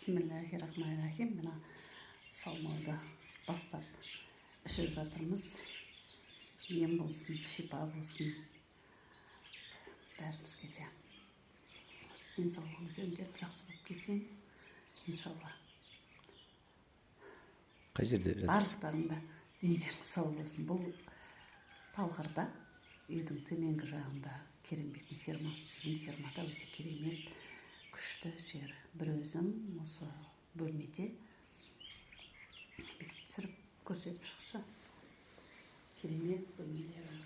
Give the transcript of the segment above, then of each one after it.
Bismillahirrahmanirrahim. Мына саумалды бастап ішіп жатырмыз. Ем болсын, шипа болсын. Бәрімізге де. Денсаулығымыз жөнделіп жақсы болып кетейін. Иншалла. Қай жерде жатырсыз? Барлықтарында дендерің сау болсын. Бұл Талғарда, үйдің төменгі жағында Керембектің фермасы деген фермада өте керемет, күшті жер. Бір өзім осы бөлмеде түсіріп көрсетіп шықшы. Керемет бөлмелері.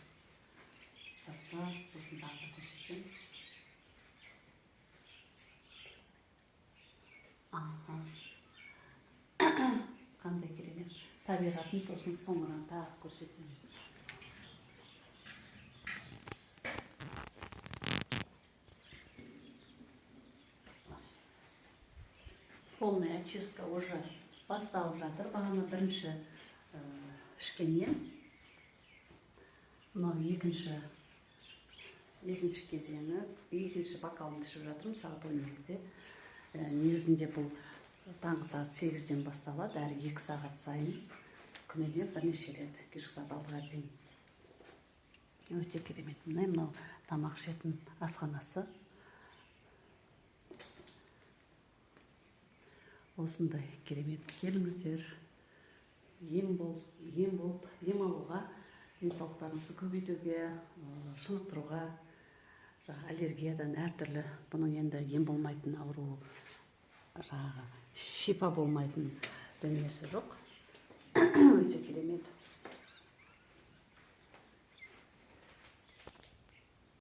Сақтар, сосын тағы да көрсетемін. Қандай керемет. Табиғатын сосын соңынан тағы көрсетемін. Полная очистка уже басталып жатыр. Бағана бірінші ішкеннен, мынау екінші кезеңі, екінші бокалымды ішіп жатырмын сағат 12-де. Негізінде бұл таңғы сағат 8-ден басталады, әр 2 сағат сайын күніне бірнеше рет кешкі сағат 6-ға дейін. Өте керемет. Мынау тамақ ішетін асханасы. Осындай керемет. Келіңіздер, ем алуға, денсаулықтарыңызды көбейтуге, шынықтыруға, аллергиядан әртүрлі, бұның енді ем болмайтын ауру, шипа болмайтын дүниесі жоқ. Өте керемет.